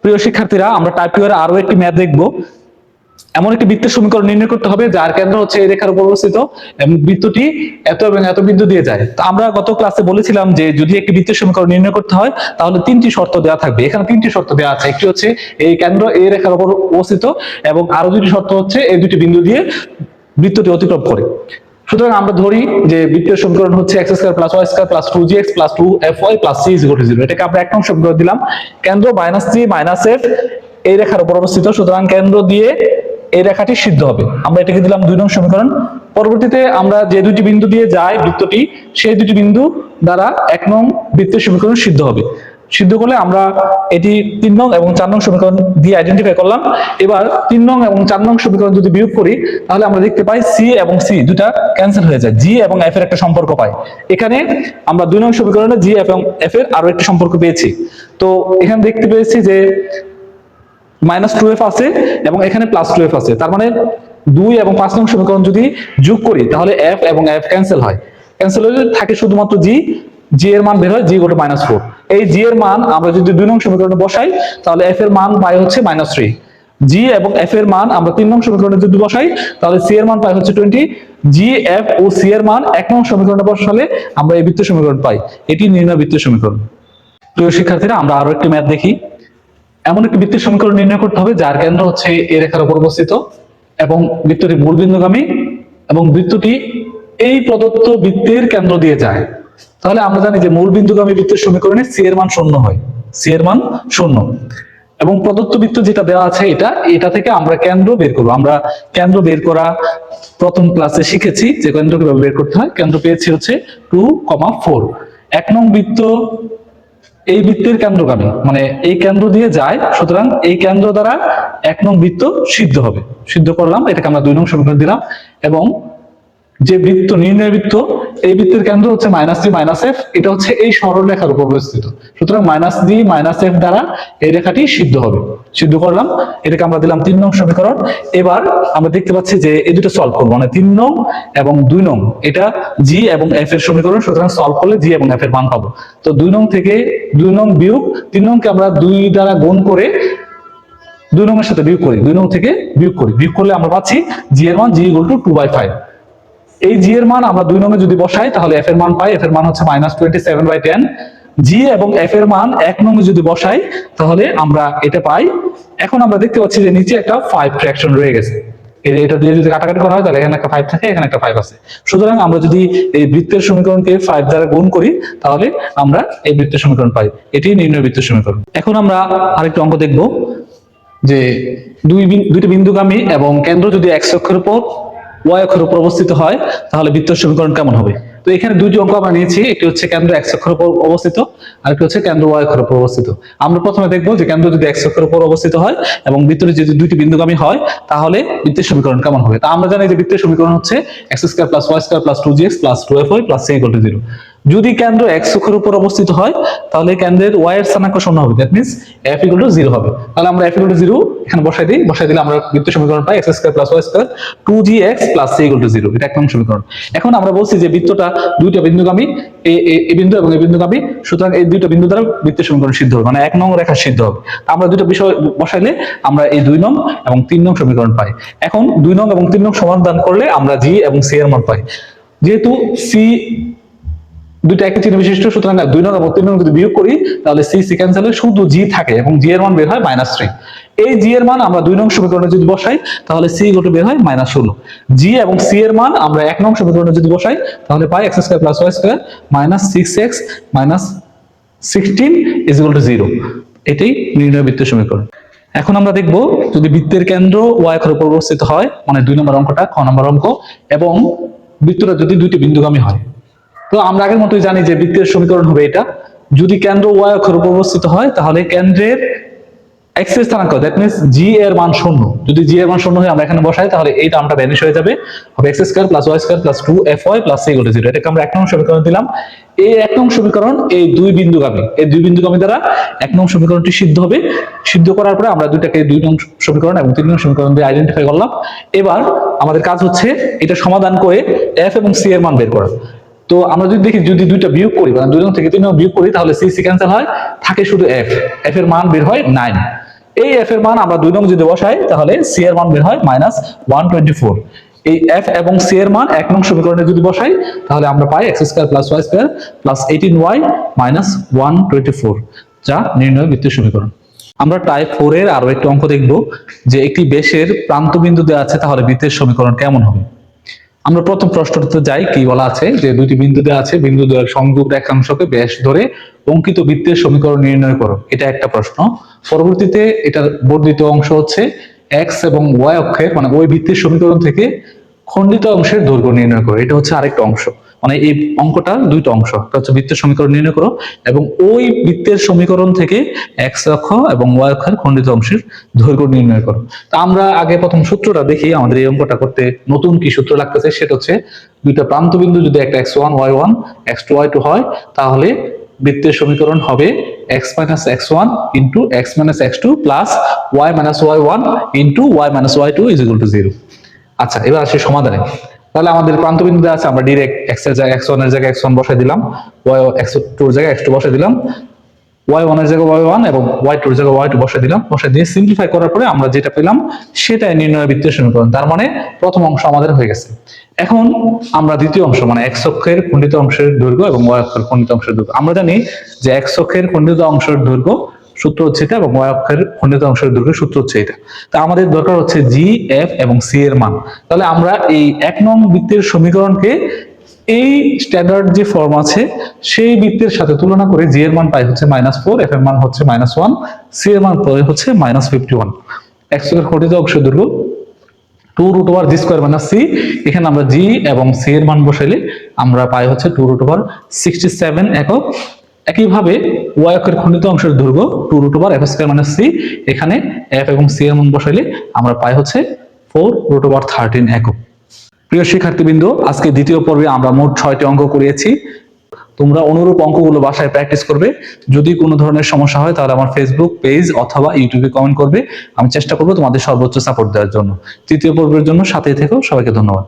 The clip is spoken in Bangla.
প্রিয় শিক্ষার্থীরা, আমরা টাইপ 2 এর আরো একটি ম্যাথ দেখব। এমন একটি বৃত্তের সমীকরণ নির্ণয় করতে হবে যার কেন্দ্র হচ্ছে এই রেখার উপর অবস্থিত এবং বৃত্তটি এত এবং এত বিন্দু দিয়ে যায়। তো আমরা গত ক্লাসে বলেছিলাম যে যদি একটি বৃত্তের সমীকরণ নির্ণয় করতে হয় তাহলে তিনটি শর্ত দেওয়া থাকবে। এখানে তিনটি শর্ত দেওয়া আছে। একটি হচ্ছে এই কেন্দ্র এই রেখার উপর অবস্থিত এবং আরো দুটি শর্ত হচ্ছে এই দুটি বিন্দু দিয়ে বৃত্তটি অতিক্রম করে। সুতরাং আমরা ধরি যে বৃত্তের সমীকরণ হচ্ছে x² + y² + 2gx + 2fy + c = 0। এটাকে আমরা এক নং সমীকরণ দিলাম। কেন্দ্র -3 - f এই রেখার উপর অবস্থিত, সুতরাং কেন্দ্র দিয়ে এই রেখাটি সিদ্ধ হবে। আমরা এটাকে দিলাম 2 নং সমীকরণ। পরবর্তীতে আমরা যে দুটি বিন্দু দিয়ে যায় বৃত্তটি, সেই দুটি বিন্দু দ্বারা 1 নং বৃত্তের সমীকরণ সিদ্ধ হবে। সিদ্ধ করলে আমরা এটি 3 নং এবং 4 নং সমীকরণ দিয়ে আইডেন্টিফাই করলাম। এবার 3 নং এবং 4 নং সমীকরণ যদি বিয়োগ করি তাহলে আমরা দেখতে পাই c এবং c দুটা ক্যান্সেল হয়ে যায়, g এবং f এর একটা সম্পর্ক পাই। এখানে আমরা 2 নং সমীকরণে g এবং f এর আরো একটি সম্পর্ক পেয়েছি। তো এখানে দেখতে পেয়েছি যে -2f আছে এবং এখানে +2f আছে। তার মানে 2 এবং 5 নং সমীকরণ যদি যোগ করি তাহলে f এবং f ক্যান্সেল হয়। ক্যান্সেল হলে থাকে শুধুমাত্র g এর মান বের হয় g = -4। এই g এর মান আমরা যদি 2 নং সমীকরণে বসাই তাহলে f এর মান পাই হচ্ছে -3। g এবং f এর মান আমরা 3 নং সমীকরণে যদি বসাই তাহলে c এর মান পাই হচ্ছে 20। g, f ও c এর মান 1 নং সমীকরণে বসালে আমরা এই বৃত্তের সমীকরণ পাই। এটি নির্ণয় বৃত্তের সমীকরণ। প্রিয় শিক্ষার্থীরা, আমরা আরো একটি ম্যাথ দেখি। এমন একটি বৃত্তের সমীকরণ নির্ণয় করতে হবে যার কেন্দ্র হচ্ছে এই রেখার উপর অবস্থিত এবং বৃত্তটি মূল বিন্দুগামী এবং বৃত্তটি এই প্রদত্ত বৃত্তের কেন্দ্র দিয়ে যায়। তাহলে আমরা জানি যে মূল বিন্দুগামী বৃত্তের সমীকরণে c এর মান 0 হয়, c এর মান 0 এবং প্রদত্ত বৃত্ত যেটা দেওয়া আছে এটা থেকে আমরা কেন্দ্র বের করব। আমরা কেন্দ্র বের করা প্রথম ক্লাসে শিখেছি যে কেন্দ্র কিভাবে বের করতে হয়। কেন্দ্র পেয়েছি হচ্ছে 2, 4। 1 নং বৃত্ত এই বৃত্তের কেন্দ্রগামী, মানে এই কেন্দ্র দিয়ে যায়, সুতরাং এই কেন্দ্র দ্বারা 1 নং বৃত্ত সিদ্ধ হবে। সিদ্ধ করলাম, এটাকে আমরা 2 নং সমীকরণ দিলাম। এবং যে বৃত্ত নির্ণয় বৃত্ত, এই বৃত্তের কেন্দ্র হচ্ছে -3 - f, এটা হচ্ছে এই সরল রেখার উপর অবস্থিত, সুতরাং -3 - f দ্বারা এই রেখাটি সিদ্ধ হবে। সিদ্ধ করলাম, এটাকে আমরা দিলাম 3 নং সমীকরণ। এবার আমরা দেখতে পাচ্ছি যে এই দুটো সলভ করব, মানে 3 নং এবং 2 নং, এটা g এবং f এর সমীকরণ, সুতরাং সলভ করলে g এবং f এর মান পাবো। তো 2 নং থেকে 2 নং বিয়োগ 3 নংকে আমরা 2 দ্বারা গুণ করে 2 নং এর সাথে বিয়োগ করি, 2 নং থেকে বিয়োগ করি। বিয়োগ করলে আমরা পাচ্ছি g এর মান g = 2/5। এই g এর মান আমরা 2 নং এ যদি বসাই তাহলে f এর মান পাই, f এর মান হচ্ছে -27/10। g এবং f এর মান 1 নং এ যদি বসাই তাহলে আমরা এটা পাই। এখন আমরা দেখতে পাচ্ছি যে নিচে একটা 5 ফ্র্যাকশন রয়ে গেছে। এটা দিয়ে যদি কাটাকাটি করা হয় তাহলে এখানে একটা 5 থাকে, এখানে একটা 5 আছে। সুতরাং আমরা যদি এই বৃত্তের সমীকরণকে 5 দ্বারা গুণ করি তাহলে আমরা এই বৃত্তের সমীকরণ পাই। এটি নির্ণয় বৃত্তের সমীকরণ। এখন আমরা আরেকটা অঙ্ক দেখব যে দুইটি বিন্দুগামী এবং কেন্দ্র যদি x অক্ষের উপর y অক্ষের উপর অবস্থিত হয় তাহলে বৃত্তের সমীকরণ কেমন হবে। তো এখানে দুইটি অঙ্ক আমরা নিয়েছি, একটি হচ্ছে কেন্দ্র x অক্ষের উপর অবস্থিত আর একটি হচ্ছে কেন্দ্র y অক্ষের উপর অবস্থিত। আমরা প্রথমে দেখব যে কেন্দ্র যদি x অক্ষের উপর অবস্থিত হয় এবং বৃত্তটি যদি দুইটি বিন্দুগামী হয় তাহলে বৃত্তের সমীকরণ কেমন হবে। তা আমরা জানি যে বৃত্তের সমীকরণ হচ্ছে x² + y² + 2gx + 2fy + c = 0। যদি কেন্দ্র x অক্ষের উপর অবস্থিত হয় তাহলে কেন্দ্রের y এর স্থানাঙ্ক 0 হবে, দ্যাট মিন্স f = 0 হবে। তাহলে আমরা f = 0 এখানে বসাই দিই, বসাই দিলে আমরা বৃত্তের সমীকরণ পাই x² + y² 2gx + c = 0। এটা এক নং সমীকরণ। এখন আমরা বলছি যে বৃত্তটা দুইটা বিন্দুগামী, এই বিন্দু এবং এই বিন্দুগামী, সুতরাং এই দুইটা বিন্দু দ্বারা বৃত্তের সমীকরণ সিদ্ধ হবে, মানে 1 নং রেখা সিদ্ধ হবে। আমরা দুটো বিষয় বসাইলে আমরা এই 2 নং এবং 3 নং সমীকরণ পাই। এখন 2 নং এবং 3 নং সমাধান করলে আমরা g এবং c এর মান পাই। যেহেতু c দুইটা একই চিহ্ন বিশিষ্ট, সুতরাং 2 নং এবং 3 নং যদি বিয়োগ করি তাহলে c ক্যান্সেল হয়ে শুধু g থাকে এবং g এর মান বের হয় -3। এই g এর মান আমরা 2 নং সমীকরণে যদি বসাই তাহলে c বের হয় -16। g এবং c এর মান আমরা 1 নং সমীকরণে যদি বসাই তাহলে পাই x² + y² -6x - 16 = 0। এটাই নির্ণয় বৃত্তের সমীকরণ। এখন আমরা দেখব যদি বৃত্তের কেন্দ্র y অক্ষের উপর অবস্থিত হয়, মানে 2 নম্বর অঙ্কটা, খ নম্বর অঙ্ক, এবং বৃত্তটা যদি দুইটি বিন্দুগামী হয়। তো আমরা আগের মতোই জানি যে বৃত্তের সমীকরণ হবে এটা। যদি কেন্দ্র y অক্ষের উপর অবস্থিত হয় তাহলে কেন্দ্রের x এর স্থানাঙ্ক, দ্যাট মিন্স g এর মান 0। যদি g এর মান 0 হয় আমরা এখানে বসাই তাহলে এই টার্মটা ভ্যানিশ হয়ে যাবে, হবে x² + y² + 2fy + c = 0। এটাকে আমরা 1 নং সমীকরণ দিলাম। এই 1 নং সমীকরণ এই দুই বিন্দুগামী দ্বারা 1 নং সমীকরণটি সিদ্ধ হবে। সিদ্ধ করার পরে আমরা দুইটাকে 2 নং সমীকরণ এবং 3 নং সমীকরণ দিয়ে আইডেন্টিফাই করলাম। এবার আমাদের কাজ হচ্ছে এটা সমাধান করে f এবং c এর মান বের করা। তো আমরা যদি দেখি যদি দুইটা বিয়োগ করি, মানে 2 নং থেকে 3 নং বিয়োগ করি তাহলে c ক্যান্সেল হয়, থাকে শুধু f এর মান বের হয় 9। এই f এর মান আমরা 2 নং যদি বসাই তাহলে c এর মান বের হয় -124। এই f এবং c এর মান 1 নং সমীকরণে যদি বসাই তাহলে আমরা পাই x² + y² + 18y - 124, যা নির্ণয় বৃত্তের সমীকরণ। আমরা টাইপ 4 এর আরো একটি অঙ্ক দেখব যে একটি বেশের প্রান্তবিন্দু দেওয়া আছে, তাহলে বৃত্তের সমীকরণ কেমন হবে। আমরা প্রথম প্রশ্নটিতে যাই, কি বলা আছে যে দুইটি বিন্দু দেওয়া আছে, বিন্দু দ্বয়ের সংযোগ রেখাংশকে ব্যাস ধরে অঙ্কিত বৃত্তের সমীকরণ নির্ণয় করো, এটা একটা প্রশ্ন। পরবর্তীতে এটার বর্ধিত অংশ হচ্ছে x এবং y অক্ষের মানে ওই বৃত্তের সমীকরণ থেকে খণ্ডিত অংশের দৈর্ঘ্য নির্ণয় করো, এটা হচ্ছে আরেকটা অংশ। মানে এই অঙ্কটা দুইটা অংশ, একটা হচ্ছে বৃত্তের সমীকরণ নির্ণয় করো এবং ওই বৃত্তের সমীকরণ থেকে x অক্ষ এবং y অক্ষের খণ্ডিত অংশের দৈর্ঘ্য নির্ণয় করো। তা আমরা আগে প্রথম সূত্রটা দেখি, আমাদের এই অঙ্কটা করতে নতুন কি সূত্র লাগতেছে, সেটা হচ্ছে দুইটা প্রান্তবিন্দু যদি একটা x1 y1 x2 y2 হয়, তাহলে বৃত্তের সমীকরণ হবে x - x1 * x - x2 + y - y1 * y - y2 = 0। আচ্ছা, এবার আসি সমাধানে। তাহলে আমাদের প্রান্তবিন্দু আছে, আমরা ডাইরেক্ট x এর জায়গায় x1 এর জায়গায় x1 বসাই দিলাম, x2 এর জায়গায় x2 বসাই দিলাম, y1 এর জায়গায় y1 এবং y2 এর জায়গায় y2 বসাই দিলাম। বসাই দিয়ে সিম্পলিফাই করার পরে আমরা যেটা পেলাম সেটাই নির্ণয় বৃত্তের সমীকরণ। তার মানে প্রথম অংশ আমাদের হয়ে গেছে। এখন আমরা দ্বিতীয় অংশ মানে x অক্ষের খণ্ডিত অংশের দৈর্ঘ্য এবং y অক্ষের খণ্ডিত অংশের দৈর্ঘ্য। আমরা জানি যে x অক্ষের খণ্ডিত অংশের দৈর্ঘ্য সূত্র হচ্ছে এটা এবং y অক্ষের খণ্ডিত অংশের দৈর্ঘ্য সূত্র হচ্ছে এটা। তা আমাদের দরকার হচ্ছে g, f এবং c এর মান। তাহলে আমরা এই 1 নং বৃত্তের সমীকরণকে এই স্ট্যান্ডার্ড যে ফর্ম আছে সেই বৃত্তের সাথে তুলনা করে g এর মান পাই হচ্ছে -4, f এর মান হচ্ছে -1, c এর মান পাই হচ্ছে -51। x এর খণ্ডিত অংশের দৈর্ঘ্য 2√g² - c। এখানে আমরা g এবং c এর মান বসাইলে আমরা পাই হচ্ছে 2√67 একক। একইভাবে y অক্ষের খণ্ডিত অংশের দৈর্ঘ্য 2√f² - c। এখানে f এবং c এর মান বসাইলে আমরা পাই হচ্ছে 4√13 একক। প্রিয় শিক্ষার্থীবৃন্দ, আজকে দ্বিতীয় পর্বে আমরা মোট 6টি অঙ্ক করিয়েছি। তোমরা অনুরূপ অঙ্কগুলো বাসায় প্র্যাকটিস করবে। যদি কোনো ধরনের সমস্যা হয় তাহলে আমার ফেসবুক পেজ অথবা ইউটিউবে কমেন্ট করবে। আমি চেষ্টা করব তোমাদের সর্বোচ্চ সাপোর্ট দেওয়ার জন্য। তৃতীয় পর্বের জন্য সাথেই থেকো। সবাইকে ধন্যবাদ।